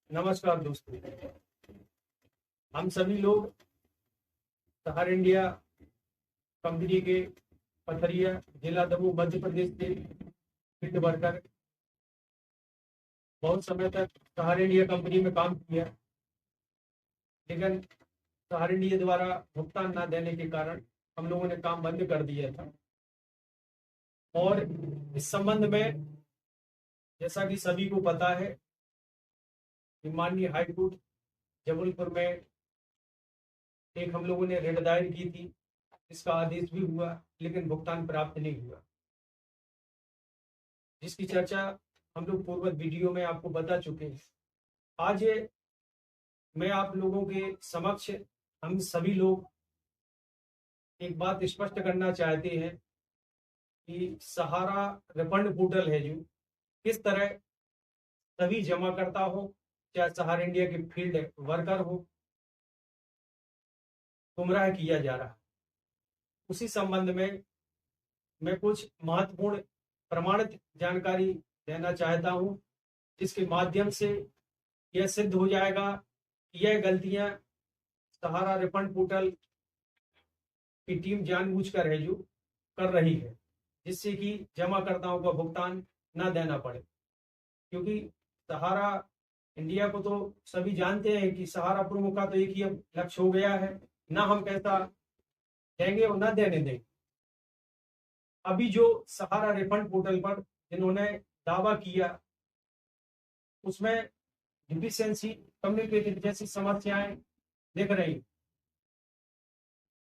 नमस्कार दोस्तों। हम सभी लोग सहार इंडिया कंपनी के पथरिया जिला दमोह मध्य प्रदेश से फील्ड वर्कर बहुत समय तक सहार इंडिया कंपनी में काम किया, लेकिन सहार इंडिया द्वारा भुगतान न देने के कारण हम लोगों ने काम बंद कर दिया था। और इस संबंध में जैसा कि सभी को पता है कि माननीय हाईकोर्ट जबलपुर में एक हम लोगों ने रिट दायर की थी, इसका आदेश भी हुआ लेकिन भुगतान प्राप्त नहीं हुआ, जिसकी चर्चा हम लोग पूर्व वीडियो में आपको बता चुके हैं। आज मैं आप लोगों के समक्ष हम सभी लोग एक बात स्पष्ट करना चाहते हैं कि सहारा रिफंड पोर्टल है जो किस तरह सभी जमाकर्ता हो, चाहे सहारा इंडिया के फील्ड वर्कर हो, गुमराह किया जा रहा है। उसी संबंध में मैं कुछ महत्वपूर्ण प्रमाणित जानकारी देना चाहता हूं, जिसके माध्यम से यह सिद्ध हो जाएगा कि यह गलतियां सहारा रिफंड पोर्टल की टीम जानबूझकर है जो कर रही है, जिससे कि जमाकर्ताओं को भुगतान न देना पड़े। क्योंकि सहारा इंडिया को तो सभी जानते हैं कि सहारा प्रमुख का तो एक ही अब लक्ष्य हो गया है, ना हम पैसा देंगे और ना देने देंगे। अभी जो सहारा रिफंड पोर्टल पर जिन्होंने दावा किया उसमें डिफिशियंसी कम्युनिकेटेड जैसी समस्याएं दिख रही,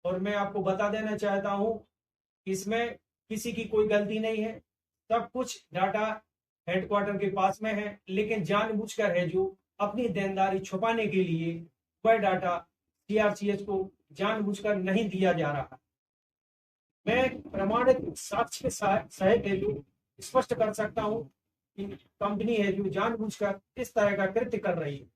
और मैं आपको बता देना चाहता हूं इसमें किसी की कोई गलती नहीं है। सब कुछ डाटा हेडक्वार्टर के पास में है, लेकिन जानबूझकर है जो अपनी देनदारी छुपाने के लिए वह डाटा सीआरसीएच को जानबूझकर नहीं दिया जा रहा। मैं प्रमाणित साक्ष्य के सहित है जो स्पष्ट कर सकता हूं कि कंपनी है जो जानबूझकर इस तरह का कृत्य कर रही है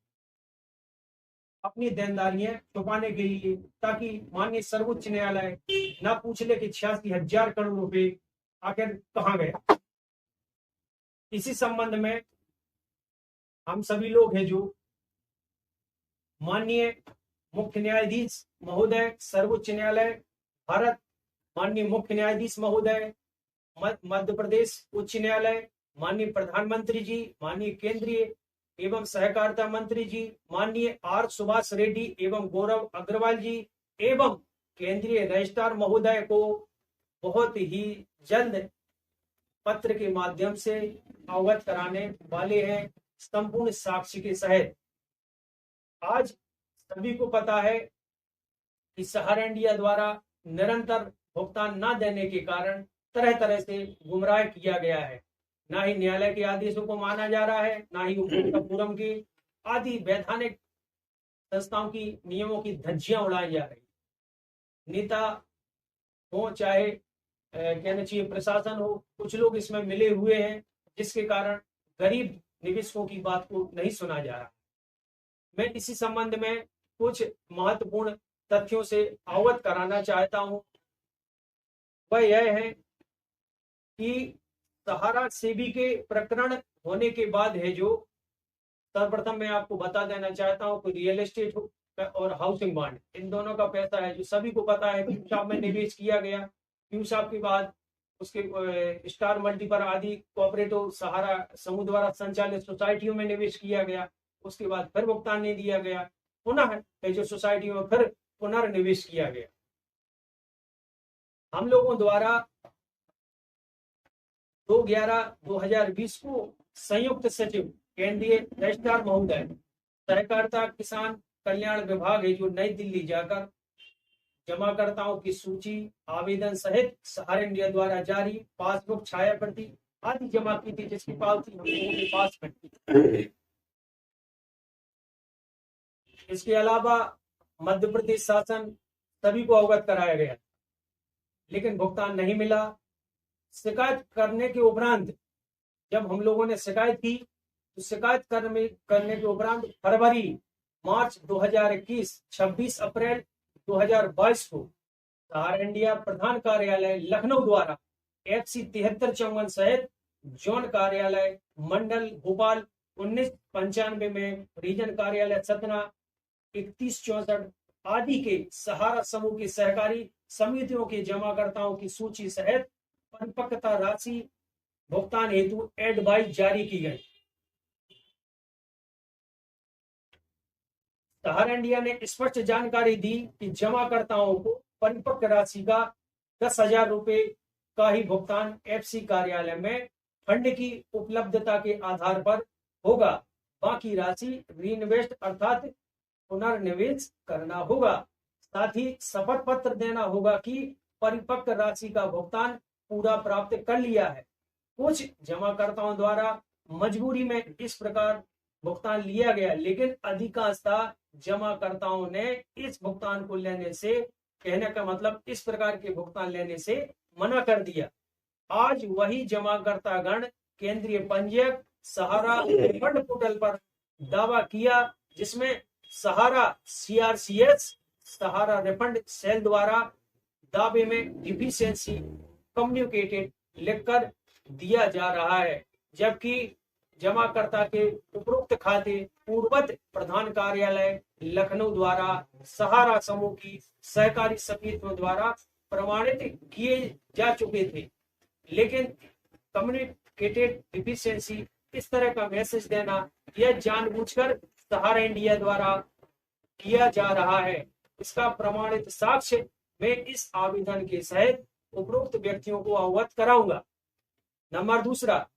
अपनी देनदारियां छुपाने के लिए, ताकि माननीय सर्वोच्च न्यायालय ना पूछ ले कि 86,000 करोड़ रुपए आखिर कहां गए। इसी संबंध में हम सभी लोग हैं जो माननीय मुख्य न्यायाधीश महोदय सर्वोच्च न्यायालय भारत, माननीय मुख्य न्यायाधीश महोदय मध्य प्रदेश उच्च न्यायालय, माननीय प्रधानमंत्री जी, माननीय केंद्रीय एवं सहकारिता मंत्री जी, माननीय आर सुभाष रेड्डी एवं गौरव अग्रवाल जी एवं केंद्रीय रजिस्ट्रार महोदय को बहुत ही जल्द पत्र के माध्यम से अवगत कराने वाले हैं संपूर्ण साक्ष्य के सहित। आज सभी को पता है कि सहारा इंडिया द्वारा निरंतर भुगतान न देने के कारण तरह तरह से गुमराह किया गया है। ना ही न्यायालय के आदेशों को माना जा रहा है, ना ही उपभोक्ता फोरम के आदि वैधानिक संस्थाओं की नियमों की धज्जियां उड़ाई जा रही। नेता हो चाहे कहना चाहिए प्रशासन हो, कुछ लोग इसमें मिले हुए हैं, जिसके कारण गरीब निवेशकों की बात को नहीं सुना जा रहा। मैं इसी संबंध में कुछ महत्वपूर्ण तथ्यों से अवगत कराना चाहता हूं। वह यह है कि सहारा सेबी के प्रकरण होने के बाद है जो सर्वप्रथम मैं आपको बता देना चाहता हूं कि रियल एस्टेट और हाउसिंग बॉन्ड, इन दोनों का पैसा है जो सभी को पता है क्यूसाप में निवेश किया गया। क्यूसाप के बाद उसके स्टार मल्टीपर आदि कोऑपरेटिव सहारा समूह द्वारा संचालित सोसाइटियों में निवेश किया गया। उसके बाद फिर भुगतान नहीं दिया गया, पुनः जो सोसाइटियों में फिर पुनर्निवेश किया गया। हम लोगों द्वारा 2/11/2020 को संयुक्त सचिव केंद्रीय रजिस्ट्रार महोदय सहकारिता किसान कल्याण विभाग है जो नई दिल्ली जाकर जमाकर्ताओं की सूची, आवेदन सहित सहारा इंडिया द्वारा जारी पासबुक, छाया प्रति आदि जमा की थी, जिसकी पावती हम लोगों के पास में। इसके अलावा मध्य प्रदेश शासन सभी को अवगत कराया गया, लेकिन भुगतान नहीं मिला। शिकायत करने के उपरांत जब हम लोगों ने शिकायत की तो शिकायत करने के उपरांत फरवरी मार्च 2021, 26 अप्रैल 2022 को सहारा इंडिया प्रधान कार्यालय लखनऊ द्वारा FC 7354 सहित जोन कार्यालय मंडल भोपाल 1995 में रीजन कार्यालय सतना 3164 आदि के सहारा समूह की सहकारी समितियों के जमाकर्ताओं की सूची सहित परिपक्वता राशि भुगतान हेतु एडवाइस जारी की गई। सहारा इंडिया ने स्पष्ट जानकारी दी कि जमाकर्ताओं को परिपक्व राशि का 10,000 रुपए का ही भुगतान एफसी कार्यालय में फंड की उपलब्धता के आधार पर होगा, बाकी राशि रीइन्वेस्ट अर्थात पुनर्निवेश करना होगा। साथ ही शपथ पत्र देना होगा कि परिपक्व राशि का भुगतान पूरा प्राप्त कर लिया है। कुछ जमाकर्ताओं द्वारा मजबूरी में इस प्रकार भुगतान लिया गया, लेकिन अधिकांशतः जमाकर्ताओं ने इस भुगतान को लेने से, कहने का मतलब इस प्रकार के भुगतान लेने से मना कर दिया। आज वही जमाकर्तागण केंद्रीय पंजीयक सहारा फंड पोर्टल पर दावा किया, जिसमें सहारा सीआरसीएस सहारा रिफंड सेल द्वारा दावे में डिफिशियंसी कम्युनिकेटेड लिखकर दिया जा रहा है, जबकि जमाकर्ता के उपरोक्त खाते पूर्वत प्रधान कार्यालय लखनऊ द्वारा सहारा समूह की सहकारी समितियों द्वारा प्रमाणित किए जा चुके थे, लेकिन कम्युनिकेटेड डिफिशियंसी इस तरह का मैसेज देना यह जानबूझकर सहारा इंडिया द्वारा किया जा रहा है। इसका प्रमाणित साक्ष्य मैं इस आवेदन के सहित उपरोक्त व्यक्तियों को अवगत कराऊंगा। नंबर दूसरा,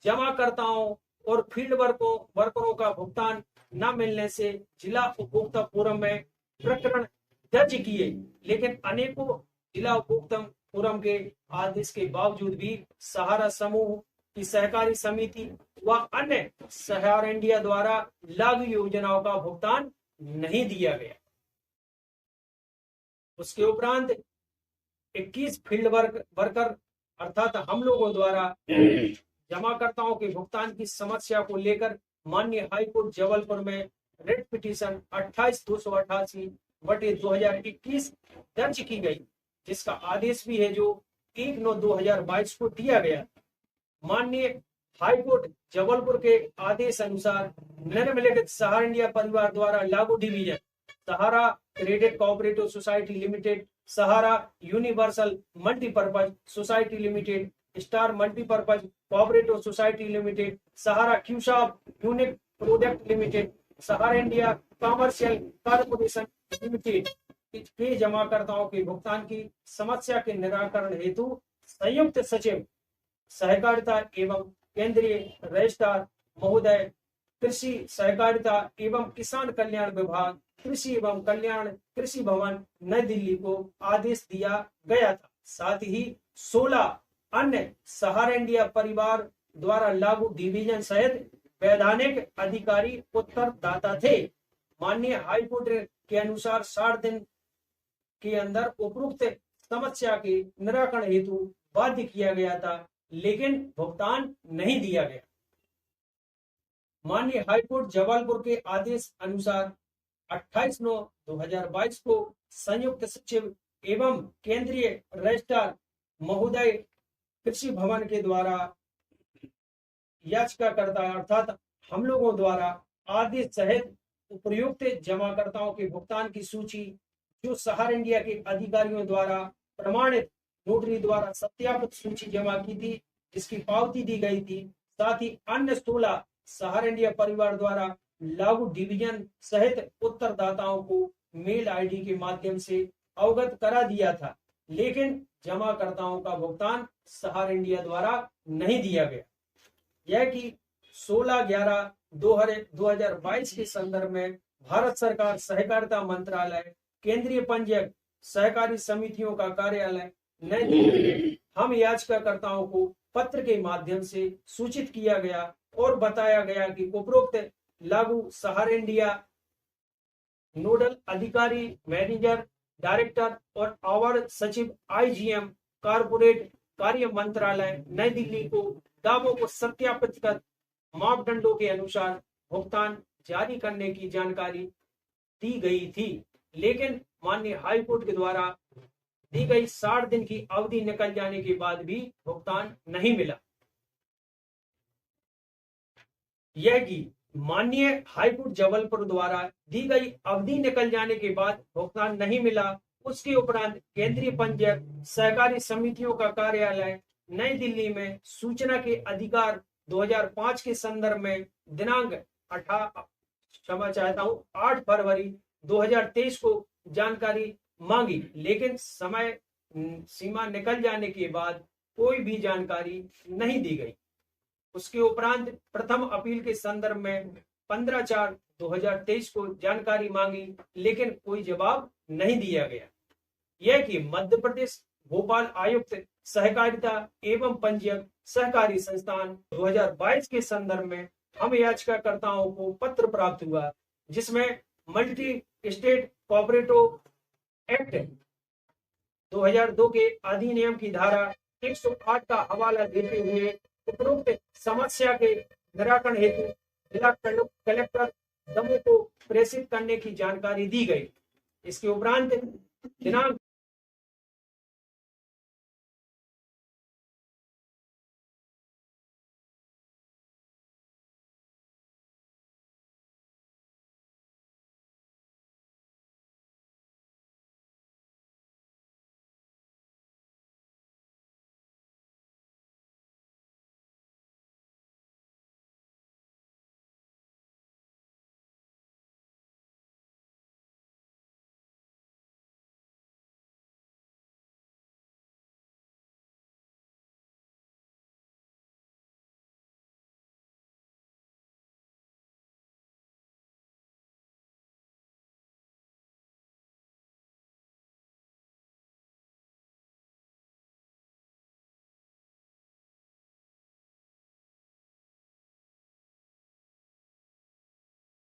जमाकर्ताओं और फील्ड वर्करों का भुगतान न मिलने से जिला उपभोक्ता फोरम में प्रकरण दर्ज किए, लेकिन अनेकों जिला उपभोक्ता फोरम के आदेश के बावजूद भी सहारा समूह की सहकारी समिति व अन्य सहारा इंडिया द्वारा लागू योजनाओं का भुगतान नहीं दिया गया। उसके उपरांत 21 फील्ड वर्कर अर्थात हम लोगों द्वारा जमाकर्ताओं के भुगतान की समस्या को लेकर माननीय हाईकोर्ट जबलपुर में रिट पिटीशन 28/288/2021 दर्ज की गई, जिसका आदेश भी है जो 1/9/2022 को दिया गया। माननीय हाईकोर्ट जबलपुर के आदेश अनुसार निम्नलिखित सहारा इंडिया परिवार द्वारा लागू division Sahara credit cooperative society limited, Sahara universal multipurpose society limited, star multipurpose cooperative society limited, Sahara Q shop unique product limited, Sahara India commercial corporation limited के जमाकर्ताओं के भुगतान की समस्या के निराकरण हेतु संयुक्त सचिव सहकारिता एवं केंद्रीय रजिस्ट्रार महोदय कृषि सहकारिता एवं किसान कल्याण विभाग कृषि एवं कल्याण कृषि भवन नई दिल्ली को आदेश दिया गया था। साथ ही 16 अन्य सहारा इंडिया परिवार द्वारा लागू डिवीजन सहित वैधानिक अधिकारी उत्तरदाता थे। माननीय हाईकोर्ट के अनुसार 60 दिन के अंदर उपरोक्त समस्या के निराकरण हेतु बाध्य किया गया था, लेकिन भुगतान नहीं दिया गया। माननीय हाईकोर्ट जबलपुर के आदेश अनुसार 28/9/2022 को संयुक्त सचिव एवं केंद्रीय रजिस्ट्रार महोदय कृषि भवन के द्वारा याचिकाकर्ता अर्थात हम लोगों द्वारा आदेश सहित उपयुक्त जमाकर्ताओं के भुगतान की सूची जो सहारा इंडिया के अधिकारियों द्वारा प्रमाणित नोटरी द्वारा सत्यापित सूची जमा की थी, जिसकी पावती दी गई थी। साथ ही अन्य 16 सहारा इंडिया परिवार द्वारा लागू डिवीजन सहित उत्तरदाताओं को मेल आईडी के माध्यम से अवगत करा दिया था, लेकिन जमाकर्ताओं का भुगतान सहारा इंडिया द्वारा नहीं दिया गया। यह कि 16/11/2022 के संदर्भ में भारत सरकार सहकारिता मंत्रालय केंद्रीय पंजीयक सहकारी समितियों का कार्यालय नई दिल्ली में हम याचिकाकर्ताओं को पत्र के माध्यम से सूचित किया गया और बताया गया कि उपरोक्त लागू सहारा इंडिया नोडल अधिकारी मैनेजर डायरेक्टर और अवर सचिव आईजीएम कारपोरेट कार्य मंत्रालय नई दिल्ली को दावों को सत्यापित कर मापदंडों के अनुसार भुगतान जारी करने की जानकारी दी गई थी, लेकिन माननीय हाईकोर्ट के द्वारा दी गई 60 दिन की अवधि निकल जाने के बाद भी भुगतान नहीं मिला। यह कि माननीय हाईकोर्ट जबलपुर द्वारा दी गई अवधि निकल जाने के बाद भुगतान नहीं मिला, उसके उपरांत केंद्रीय पंजीयक सहकारी समितियों का कार्यालय नई दिल्ली में सूचना के अधिकार 2005 के संदर्भ में दिनांक 8 फरवरी 2023 को जानकारी मांगी, लेकिन समय सीमा निकल जाने के बाद कोई भी जानकारी नहीं दी गई। उसके उपरांत प्रथम अपील के संदर्भ में 15/4/2023 को जानकारी मांगी, लेकिन कोई जवाब नहीं दिया गया। यह कि मध्य प्रदेश भोपाल आयुक्त सहकारिता एवं पंजीयक सहकारी संस्थान 2022 के संदर्भ में हम याचिकाकर्ताओं को पत्र प्राप्त हुआ, जिसमें मल्टी स्टेट कोऑपरेटिव एक्ट 2002 के अधिनियम की धारा 108 का हवाला देते हुए उपरोक्त समस्या के निराकरण हेतु जिला कलेक्टर दमोह को प्रेषित करने की जानकारी दी गई। इसके उपरांत दिनांक